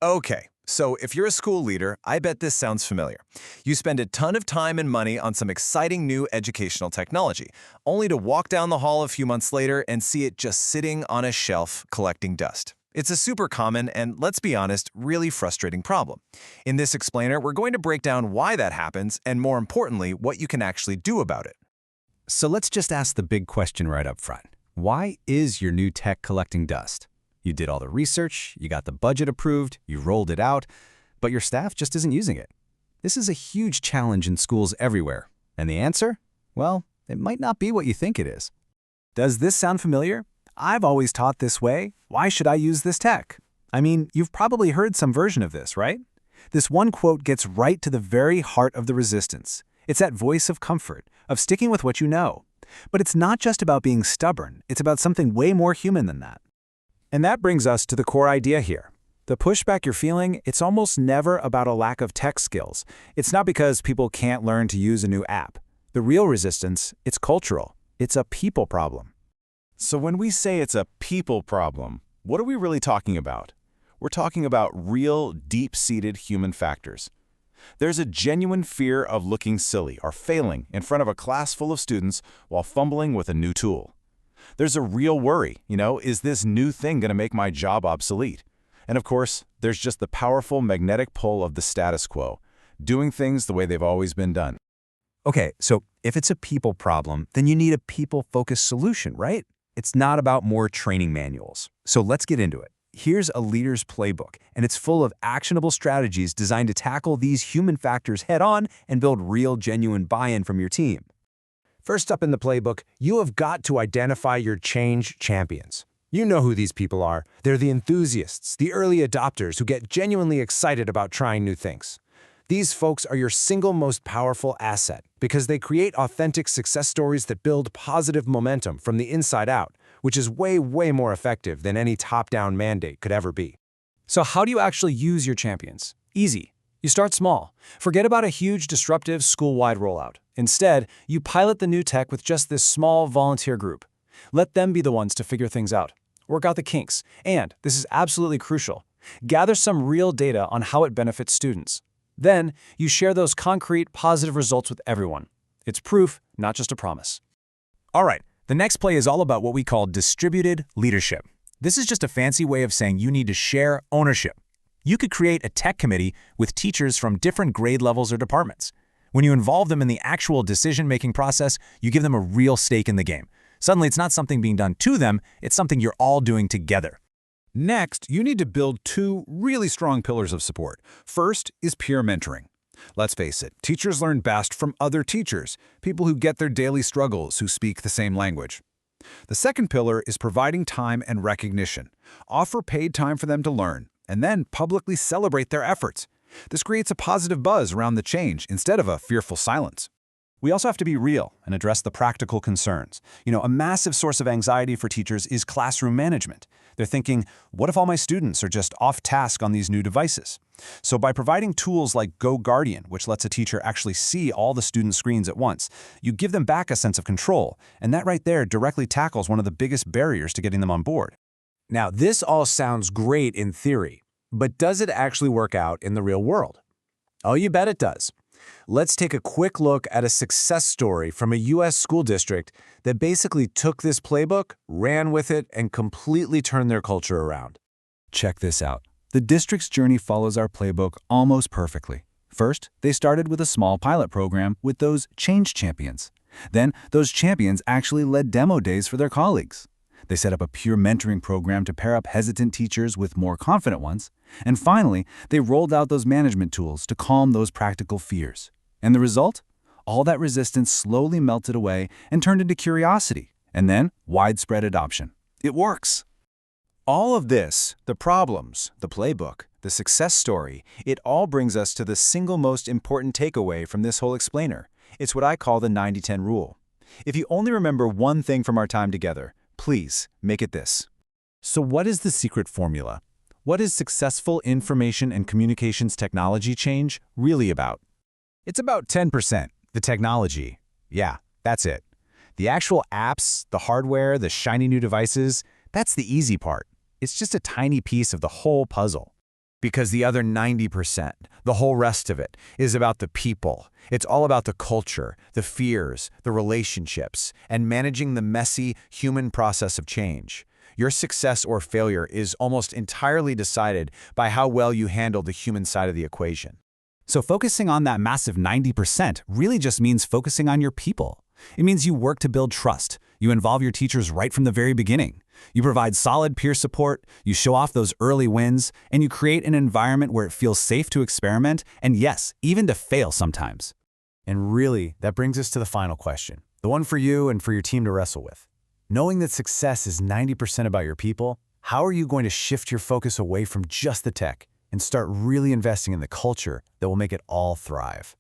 Okay, so if you're a school leader, I bet this sounds familiar. You spend a ton of time and money on some exciting new educational technology, only to walk down the hall a few months later and see it just sitting on a shelf collecting dust. It's a super common and, let's be honest, really frustrating problem. In this explainer, we're going to break down why that happens and, more importantly, what you can actually do about it. So let's just ask the big question right up front. Why is your new tech collecting dust? You did all the research, you got the budget approved, you rolled it out, but your staff just isn't using it. This is a huge challenge in schools everywhere. And the answer? Well, it might not be what you think it is. Does this sound familiar? I've always taught this way. Why should I use this tech? I mean, you've probably heard some version of this, right? This one quote gets right to the very heart of the resistance. It's that voice of comfort, of sticking with what you know. But it's not just about being stubborn. It's about something way more human than that. And that brings us to the core idea here. The pushback you're feeling, it's almost never about a lack of tech skills. It's not because people can't learn to use a new app. The real resistance, it's cultural. It's a people problem. So when we say it's a people problem, what are we really talking about? We're talking about real, deep-seated human factors. There's a genuine fear of looking silly or failing in front of a class full of students while fumbling with a new tool. There's a real worry, is this new thing going to make my job obsolete? And of course, there's just the powerful magnetic pull of the status quo, doing things the way they've always been done. Okay, so if it's a people problem, then you need a people-focused solution, right? It's not about more training manuals. So let's get into it. Here's a leader's playbook, and it's full of actionable strategies designed to tackle these human factors head-on and build real, genuine buy-in from your team. First up in the playbook, you have got to identify your change champions. You know who these people are. They're the enthusiasts, the early adopters who get genuinely excited about trying new things. These folks are your single most powerful asset because they create authentic success stories that build positive momentum from the inside out, which is way, way more effective than any top-down mandate could ever be. So how do you actually use your champions? Easy. You start small. Forget about a huge, disruptive, school-wide rollout. Instead, you pilot the new tech with just this small volunteer group. Let them be the ones to figure things out. Work out the kinks. And, this is absolutely crucial, gather some real data on how it benefits students. Then, you share those concrete, positive results with everyone. It's proof, not just a promise. All right, the next play is all about what we call distributed leadership. This is just a fancy way of saying you need to share ownership. You could create a tech committee with teachers from different grade levels or departments. When you involve them in the actual decision-making process, you give them a real stake in the game. Suddenly, it's not something being done to them, it's something you're all doing together. Next, you need to build two really strong pillars of support. First is peer mentoring. Let's face it, teachers learn best from other teachers, people who get their daily struggles, who speak the same language. The second pillar is providing time and recognition. Offer paid time for them to learn, and then publicly celebrate their efforts. This creates a positive buzz around the change instead of a fearful silence. We also have to be real and address the practical concerns. A massive source of anxiety for teachers is classroom management. They're thinking, what if all my students are just off task on these new devices? So by providing tools like GoGuardian, which lets a teacher actually see all the student screens at once, you give them back a sense of control, and that right there directly tackles one of the biggest barriers to getting them on board. Now, this all sounds great in theory, but does it actually work out in the real world? Oh, you bet it does. Let's take a quick look at a success story from a U.S. school district that basically took this playbook, ran with it, and completely turned their culture around. Check this out. The district's journey follows our playbook almost perfectly. First, they started with a small pilot program with those change champions. Then, those champions actually led demo days for their colleagues. They set up a peer mentoring program to pair up hesitant teachers with more confident ones. And finally, they rolled out those management tools to calm those practical fears. And the result? All that resistance slowly melted away and turned into curiosity, and then widespread adoption. It works. All of this, the problems, the playbook, the success story, it all brings us to the single most important takeaway from this whole explainer. It's what I call the 90-10 rule. If you only remember one thing from our time together, please make it this. So what is the secret formula? What is successful information and communications technology change really about? It's about 10%, the technology. Yeah, that's it. The actual apps, the hardware, the shiny new devices, that's the easy part. It's just a tiny piece of the whole puzzle. Because the other 90%, the whole rest of it, is about the people. It's all about the culture, the fears, the relationships, and managing the messy human process of change. Your success or failure is almost entirely decided by how well you handle the human side of the equation. So focusing on that massive 90% really just means focusing on your people. It means you work to build trust. You involve your teachers right from the very beginning. You provide solid peer support, you show off those early wins, and you create an environment where it feels safe to experiment and, yes, even to fail sometimes. And really, that brings us to the final question, the one for you and for your team to wrestle with. Knowing that success is 90% about your people, how are you going to shift your focus away from just the tech and start really investing in the culture that will make it all thrive?